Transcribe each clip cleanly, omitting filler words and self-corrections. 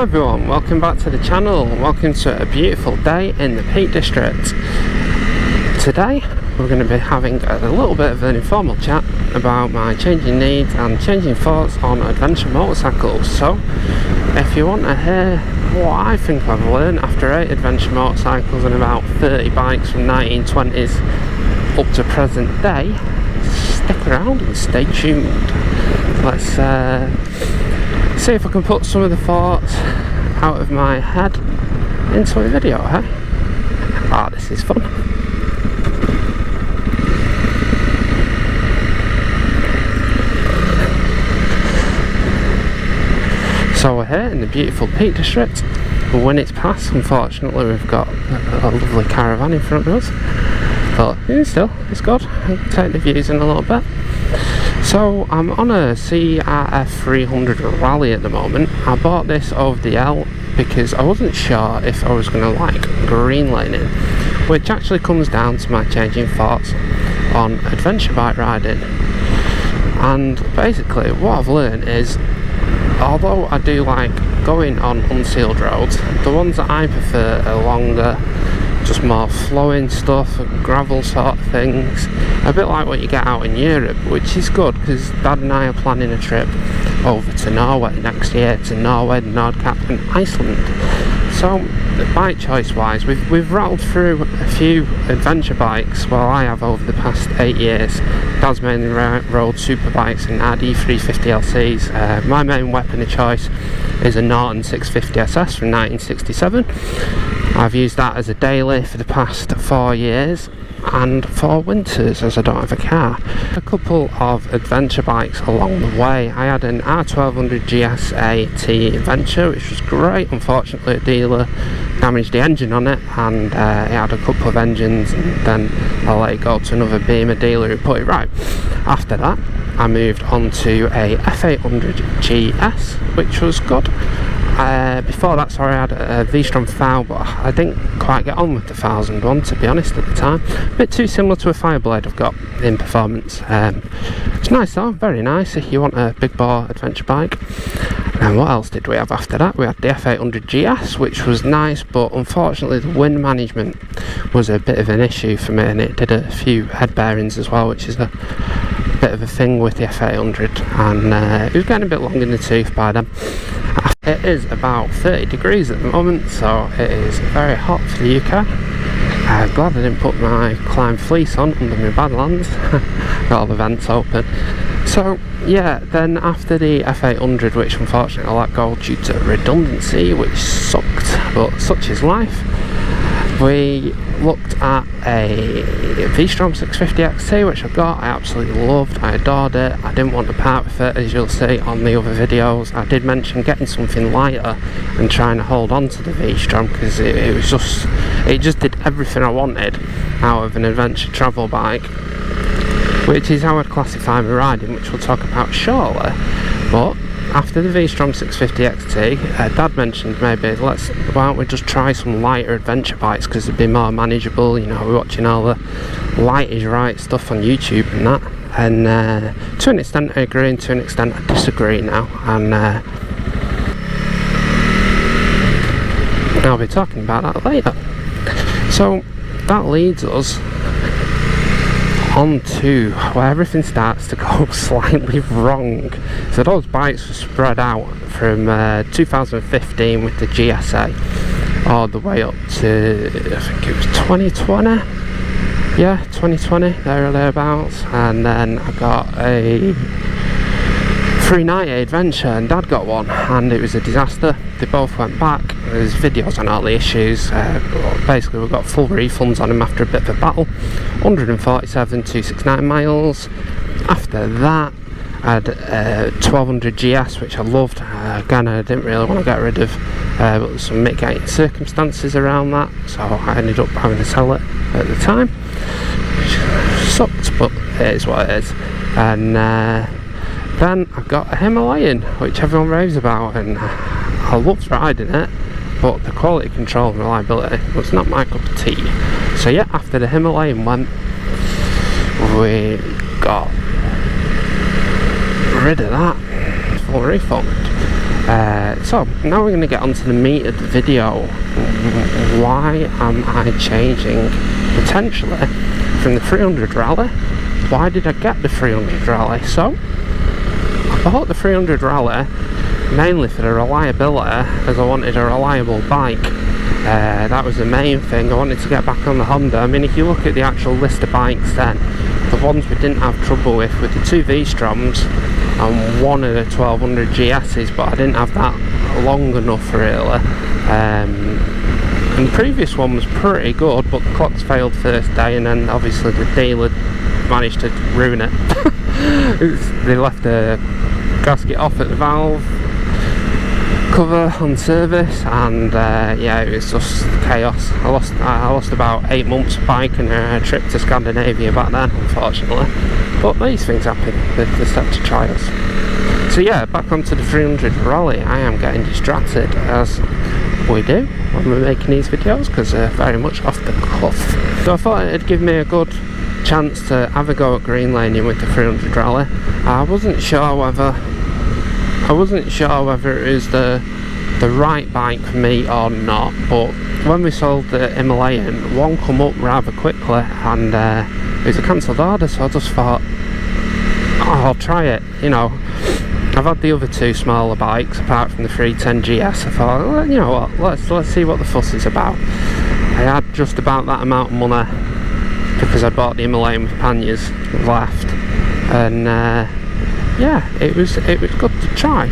Hello everyone, welcome back to the channel. Welcome to a beautiful day in the Peak District. Today we're going to be having a little bit of an informal chat about my changing needs and changing thoughts on adventure motorcycles. So if you want to hear what I think I've learned after 8 adventure motorcycles and about 30 bikes from 1920s up to present day, stick around and stay tuned. Let's see if I can put some of the thoughts out of my head into a video, hey? Ah, this is fun. So we're here in the beautiful Peak District. When it's past, unfortunately, we've got a lovely caravan in front of us. But still, it's good. I'll take the views in a little bit. So I'm on a CRF300 Rallye at the moment. I bought this over the L because I wasn't sure if I was going to like green laning, which actually comes down to my changing thoughts on adventure bike riding. And basically what I've learned is, although I do like going on unsealed roads, the ones that I prefer are longer, just more flowing stuff, gravel sort of things, a bit like what you get out in Europe, which is good because Dad and I are planning a trip over to Norway next year, to Norway, Nordkapp and Iceland. So bike choice wise, we've rattled through a few adventure bikes. Well, I have over the past 8 years. Dad's mainly rode super bikes and RD350 LCs. My main weapon of choice is a Norton 650 SS from 1967. I've used that as a daily for the past 4 years and 4 winters as I don't have a car. A couple of adventure bikes along the way. I had an R1200 GS TE Adventure, which was great. Unfortunately, a dealer damaged the engine on it, and it had a couple of engines, and then I let it go to another Beamer dealer who put it right. After that, I moved on to a F800 GS, which was good. Before that, sorry, I had a V-Strom 1000, but I didn't quite get on with the 1001, to be honest, at the time. A bit too similar to a Fireblade I've got in performance. It's nice though, very nice if you want a big bore adventure bike. And what else did we have after that? We had the F800 GS, which was nice, but unfortunately the wind management was a bit of an issue for me, and it did a few head bearings as well, which is a bit of a thing with the F800, and it was getting a bit long in the tooth by then. It is about 30 degrees at the moment, so it is very hot for the UK. Glad I didn't put my climb fleece on under my Badlands. Got all the vents open. So yeah, then after the F800, which unfortunately I let go due to redundancy, which sucked, but such is life, we looked at a V-Strom 650 XT, which I got. I absolutely loved, I adored it. I didn't want to part with it, as you'll see on the other videos. I did mention getting something lighter and trying to hold on to the V-Strom, because it just did everything I wanted out of an adventure travel bike, which is how I'd classify my riding, which we'll talk about shortly. But after the V-Strom 650 XT, Dad mentioned maybe why don't we just try some lighter adventure bikes, because it'd be more manageable. You know, we're watching all the light is right stuff on YouTube and that, and to an extent I agree and to an extent I disagree now, and I'll be talking about that later. So that leads us onto where everything starts to go slightly wrong. So those bikes were spread out from 2015 with the GSA all the way up to, I think it was 2020. Yeah, 2020, there or thereabouts. And then I got a 390 Adventure, and Dad got one, and it was a disaster. They both went back. There's videos on all the issues. Basically we got full refunds on them after a bit of a battle. 147,269 miles. After that I had a 1200 GS, which I loved. Again, I didn't really want to get rid of, but there's some mitigating circumstances around that, so I ended up having to sell it at the time, which sucked, but it is what it is. And then I got a Himalayan, which everyone raves about, and I loved riding it, but the quality control and reliability was not my cup of tea. So yeah, after the Himalayan went, we got rid of that, full refund. So now we're going to get onto the meat of the video. Why am I changing potentially from the 300 Rallye? Why did I get the 300 Rallye? So I bought the 300 Rallye mainly for the reliability, as I wanted a reliable bike. That was the main thing. I wanted to get back on the Honda. I mean, if you look at the actual list of bikes then, the ones we didn't have trouble with were the 2 V-Stroms and one of the 1200 GSs, but I didn't have that long enough really. And the previous one was pretty good, but the clocks failed first day, and then obviously the dealer managed to ruin it. They left the gasket off at the valve cover on service, and yeah, it was just chaos. I lost about 8 months of bike and a trip to Scandinavia back then, unfortunately. But these things happen, they're set to trials. So yeah, back onto the 300 Rallye. I am getting distracted, as we do when we're making these videos, because they're very much off the cuff. So I thought it'd give me a good chance to have a go at green laning with the 300 Rallye. I wasn't sure whether it was the right bike for me or not, but when we sold the Himalayan, one come up rather quickly, and it was a cancelled order, so I just thought, oh, I'll try it. You know, I've had the other 2 smaller bikes apart from the 310 GS. I thought, well, you know what, let's see what the fuss is about. I had just about that amount of money because I bought the Himalayan with panniers left, and yeah, it was good to try,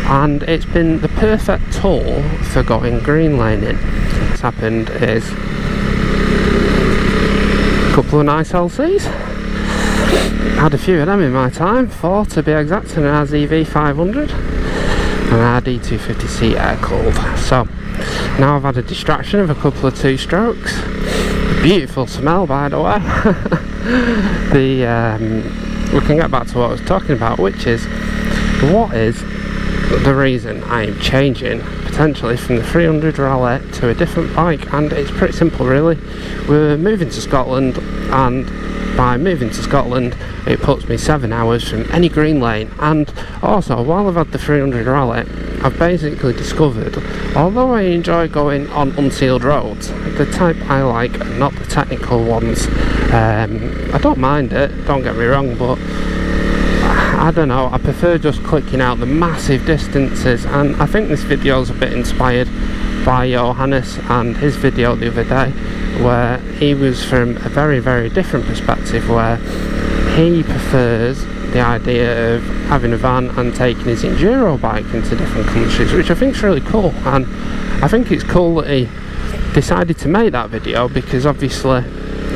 and it's been the perfect tool for going green laning. What's happened is a couple of nice LCs. Had a few of them in my time, 4 to be exact, and an RZV500 and an RD250C air-cooled. So now I've had a distraction of a couple of 2-strokes. Beautiful smell, by the way. We can get back to what I was talking about, which is what is the reason I am changing potentially from the 300 Rallye to a different bike. And it's pretty simple really. We're moving to Scotland, and by moving to Scotland it puts me 7 hours from any green lane. And also, while I've had the 300 Rallye, I've basically discovered, although I enjoy going on unsealed roads, the type I like are not the technical ones. I don't mind it, don't get me wrong, but I don't know, I prefer just clicking out the massive distances. And I think this video is a bit inspired by Johannes and his video the other day, where he was from a very, very different perspective, where he prefers the idea of having a van and taking his enduro bike into different countries, which I think is really cool. And I think it's cool that he decided to make that video, because obviously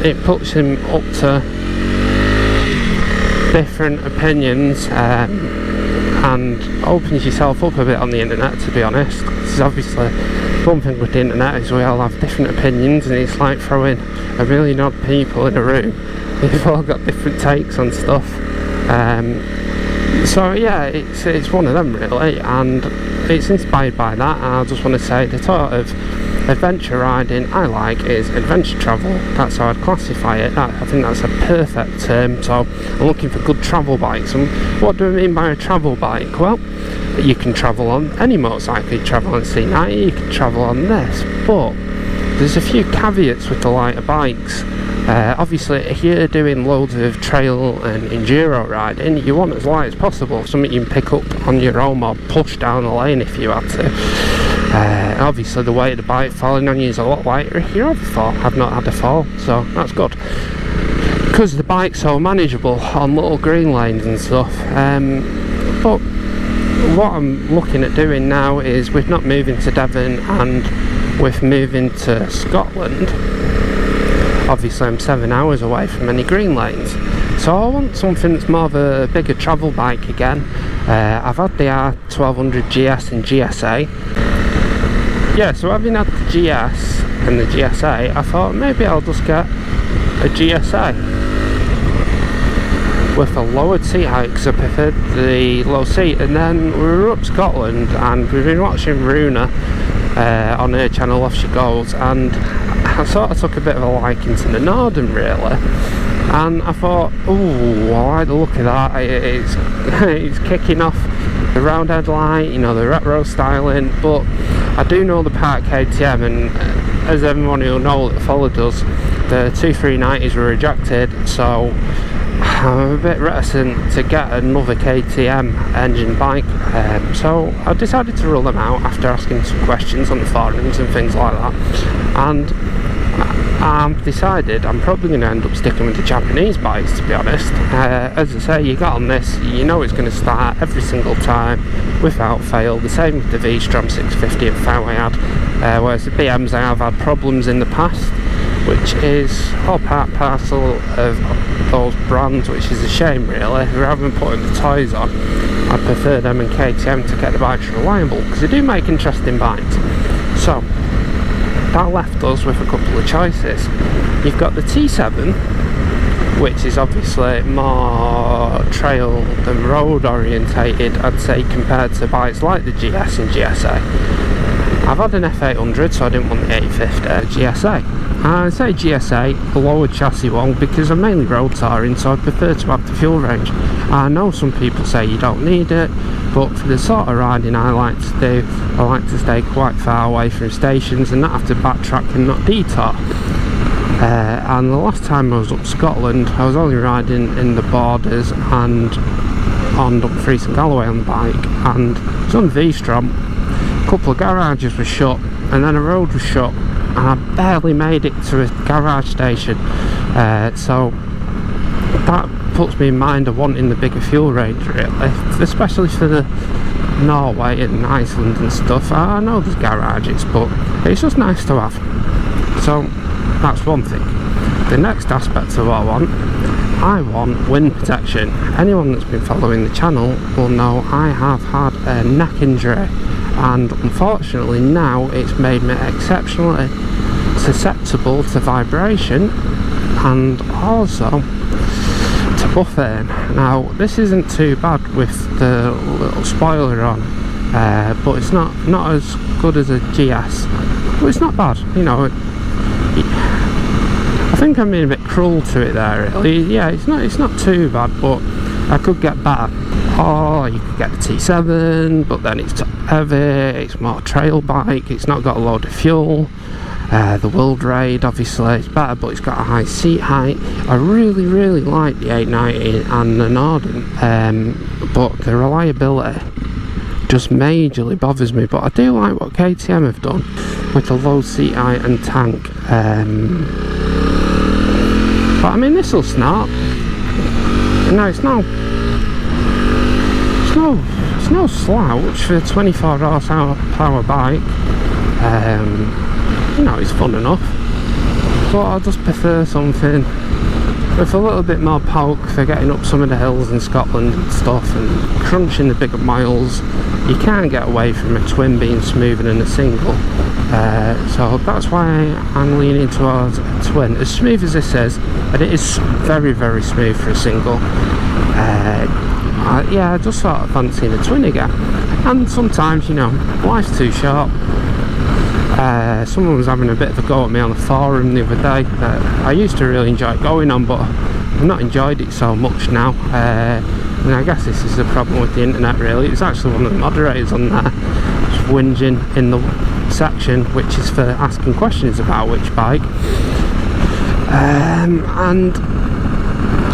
it puts him up to different opinions, and opens yourself up a bit on the internet, to be honest. Because obviously one thing with the internet is we all have different opinions, and it's like throwing a million odd people in a room. They've all got different takes on stuff. So yeah, it's one of them really, and it's inspired by that. And I just want to say the sort of adventure riding I like is adventure travel. That's how I'd classify it. I think that's a perfect term. So I'm looking for good travel bikes. And what do I mean by a travel bike? Well, you can travel on any motorcycle. You can travel on C90, you can travel on this, but there's a few caveats with the lighter bikes. Obviously, if you're doing loads of trail and enduro riding, you want as light as possible, something you can pick up on your own or push down the lane if you had to. Obviously, the weight of the bike falling on you is a lot lighter if you're over fall. I've not had a fall, so that's good, because the bike's so manageable on little green lanes and stuff. But what I'm looking at doing now is, with not moving to Devon and with moving to Scotland, obviously I'm 7 hours away from any green lanes, so I want something that's more of a bigger travel bike again. I've had the R1200 GS and GSA. Yeah, so having had the GS and the GSA, I thought maybe I'll just get a GSA with a lowered seat height, because I preferred the low seat. And then we were up Scotland and we've been watching Runa on her channel, Off She Goes, and I sort of took a bit of a liking to the Norden really, and I thought, oh, I like the look of that. It's kicking off the round headlight, you know, the retro styling, but I do know the part KTM, and as everyone who'll know that followed us, the 2390s were rejected, so I'm a bit reticent to get another KTM engine bike, so I decided to rule them out after asking some questions on the forums and things like that, and I've decided I'm probably going to end up sticking with the Japanese bikes, to be honest. As I say, you got on this, you know it's going to start every single time without fail. The same with the V-Strom 650 and Fairway had, whereas the BMs I have had problems in the past, which is all part and parcel of those brands, which is a shame really. Rather than putting the toys on, I prefer them and KTM to get the bikes reliable, because they do make interesting bikes. So that left us with a couple of choices. You've got the T7, which is obviously more trail than road orientated, I'd say, compared to bikes like the GS and GSA. I've had an F800, so I didn't want the 850 GSA. I say GSA, the lower chassis one, because I'm mainly road touring, so I prefer to have the fuel range. I know some people say you don't need it, but for the sort of riding I like to do, I like to stay quite far away from stations and not have to backtrack and not detour. And the last time I was up Scotland, I was only riding in the Borders and on Dumfries and Galloway on the bike, and it was on V-Strom. A couple of garages were shut, and then a road was shut, and I barely made it to a garage station, so that puts me in mind of wanting the bigger fuel range really, especially for the Norway and Iceland and stuff. I know there's garages, but it's just nice to have. So that's one thing. The next aspect of what I want wind protection. Anyone that's been following the channel will know I have had a neck injury, and unfortunately now it's made me exceptionally susceptible to vibration and also to buffeting. Now this isn't too bad with the little spoiler on, but it's not as good as a GS, but it's not bad, you know. I think I'm being a bit cruel to it there really. Yeah, it's not too bad, but I could get better. Or you could get the T7, but then it's heavy, it's more trail bike, it's not got a load of fuel. The World Raid obviously is better, but it's got a high seat height. I really like the 890 and the Norden, but the reliability just majorly bothers me. But I do like what KTM have done with the low seat height and tank. But I mean, this will snap. No, it's no slouch for a 24 horsepower bike. You know, it's fun enough, but I just prefer something with a little bit more poke for getting up some of the hills in Scotland and stuff, and crunching the bigger miles. You can't get away from a twin being smoother than a single, so that's why I'm leaning towards a twin. As smooth as this is, and it is very smooth for a single, yeah, I just sort of fancying a twin again. And sometimes, you know, life's too short. Someone was having a bit of a go at me on the forum the other day. I used to really enjoy going on, but I've not enjoyed it so much now. And I guess this is the problem with the internet really. It's actually one of the moderators on there just whinging in the section, which is for asking questions about which bike. And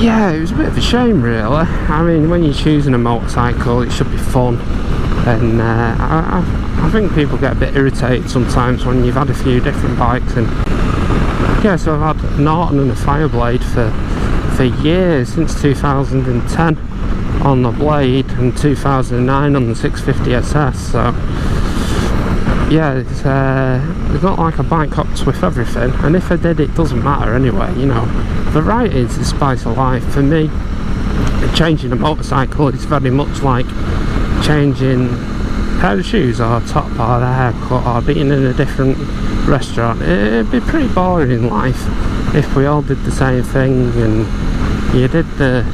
yeah, it was a bit of a shame really. I mean, when you're choosing a motorcycle, it should be fun. And I think people get a bit irritated sometimes when you've had a few different bikes. And yeah, so I've had Norton and a Fireblade for years, since 2010 on the Blade and 2009 on the 650 SS. So yeah, it's not like a bike hops with everything, and if I did, it doesn't matter anyway, you know. Variety is the spice of life. For me, changing a motorcycle is very much like changing a pair of shoes or a top or a haircut or being in a different restaurant. It'd be pretty boring in life if we all did the same thing and you did the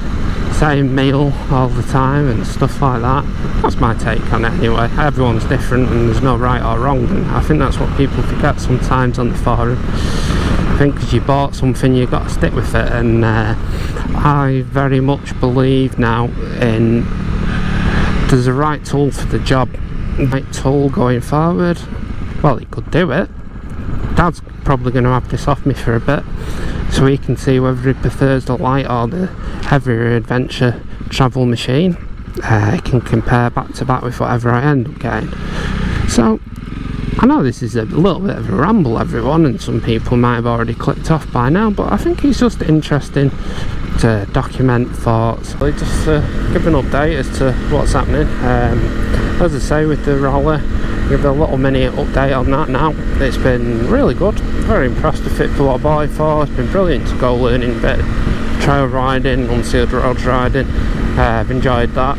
same meal all the time and stuff like that. That's my take on it anyway. Everyone's different and there's no right or wrong, and I think that's what people forget sometimes on the forum. I think because you bought something, you've got to stick with it, and I very much believe now in there's a right tool for the job, right tool going forward, well, he could do it. Dad's probably going to have this off me for a bit, so he can see whether he prefers the light or the heavier adventure travel machine. I can compare back to back with whatever I end up getting. So I know this is a little bit of a ramble, everyone, and some people might have already clicked off by now, but I think it's just interesting to document thoughts. Just give an update as to what's happening. As I say, with the Rallye, give a little mini update on that now. It's been really good, very impressed with it for what I bought it for. It's been brilliant to go learning a bit of trail riding, unsealed road riding. I've enjoyed that.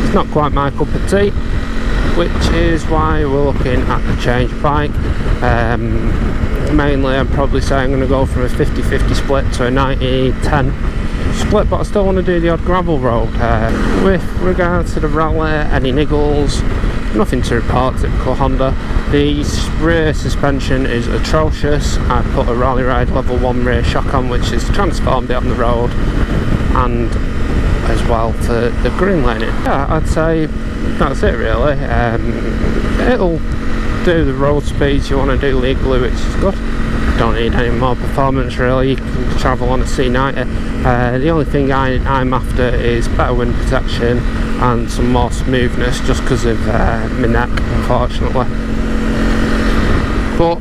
It's not quite my cup of tea, which is why we're looking at the change bike. Mainly I'm probably saying I'm going to go from a 50-50 split to a 90-10 split, but I still want to do the odd gravel road. With regards to the Rallye, any niggles, nothing to report, typical Honda. The rear suspension is atrocious. I put a Rally Ride level 1 rear shock on, which is transformed it on the road, and as well for the green laning. Yeah, I'd say that's it really. It'll do the road speeds you want to do legally, which is good. Don't need any more performance really. You can travel on a C90. The only thing I'm after is better wind protection and some more smoothness, just because of my neck, unfortunately. But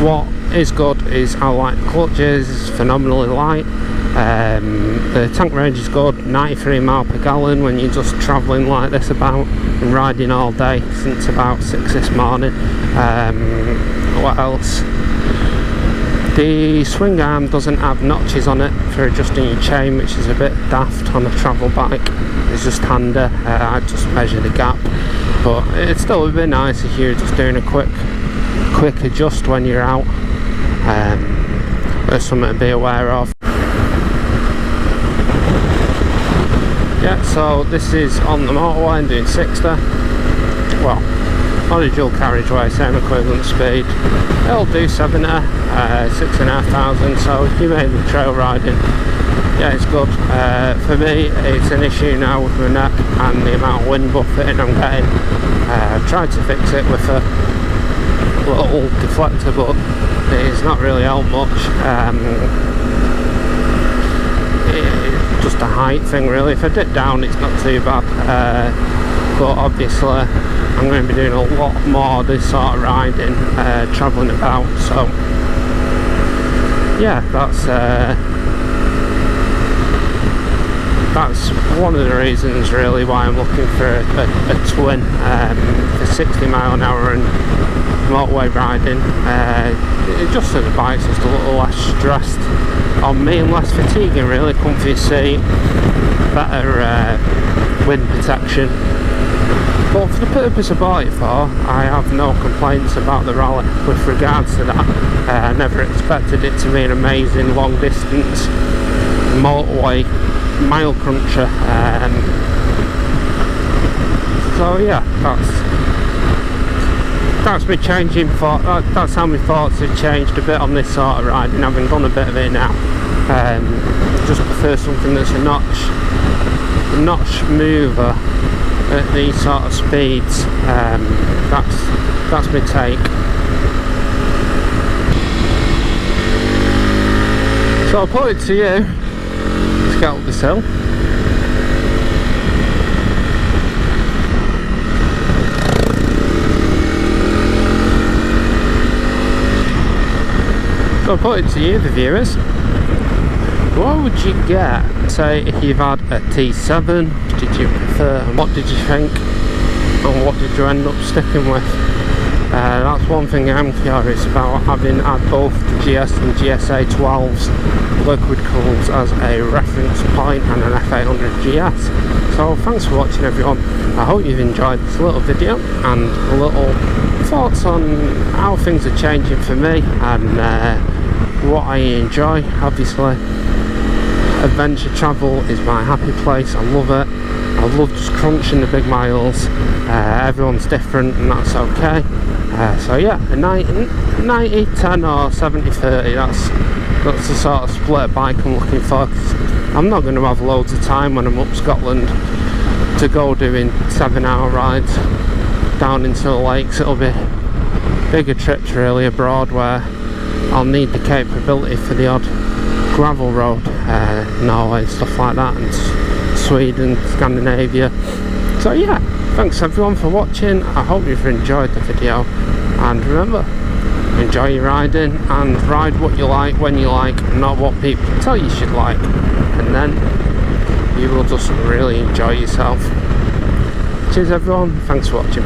what is good is I like the clutches, it's phenomenally light. The tank range is good, 93 miles per gallon when you're just travelling like this about and riding all day since about 6 this morning. What else? The swing arm doesn't have notches on it for adjusting your chain, which is a bit daft on a travel bike. It's just handy. I just measure the gap, but it still would be nice if you're just doing a quick adjust when you're out. There's something to be aware of. Yeah, so this is on the motorway and doing 60. Well, on a dual carriageway, same equivalent speed. It'll do 70, 6,500, so you may be trail riding. Yeah, it's good. For me, it's an issue now with my neck and the amount of wind buffeting I'm getting. I've tried to fix it with a little deflector, but it's not really helped much. It's just a height thing really. If I dip down it's not too bad, but obviously I'm going to be doing a lot more of this sort of riding, travelling about, so yeah, that's one of the reasons really why I'm looking for a twin for 60 mile an hour and motorway riding. It just so the bike's just a little less stressed on me and less fatiguing really. Comfy seat, better wind protection. But for the purpose I bought it for, I have no complaints about the Rallye with regards to that. I never expected it to be an amazing long distance motorway mile cruncher. So yeah, that's me changing thought. That's how my thoughts have changed a bit on this sort of riding, having done a bit of it now. Just prefer something that's a notch mover at these sort of speeds. That's my take. So I'll put it to you. Let's get up this hill. So I'll put it to you, the viewers. What would you get, say, if you've had a T7? Did you prefer, and what did you think, and what did you end up sticking with? That's one thing I'm curious about, having had both the GS and GSA 12s liquid cooled as a reference point and an F800 GS. So thanks for watching everyone. I hope you've enjoyed this little video and a little thoughts on how things are changing for me and what I enjoy. Obviously adventure travel is my happy place. I love it. I love just crunching the big miles. Everyone's different and that's okay. So yeah, a 90, 10 or 70, 30, that's the sort of split bike I'm looking for. I'm not going to have loads of time when I'm up Scotland to go doing 7-hour rides down into the lakes. It'll be bigger trips really abroad where I'll need the capability for the odd gravel road, Norway, stuff like that, and Sweden, Scandinavia. So yeah, thanks everyone for watching. I hope you've enjoyed the video, and remember, enjoy your riding and ride what you like when you like, not what people tell you should like, and then you will just really enjoy yourself. Cheers everyone, thanks for watching.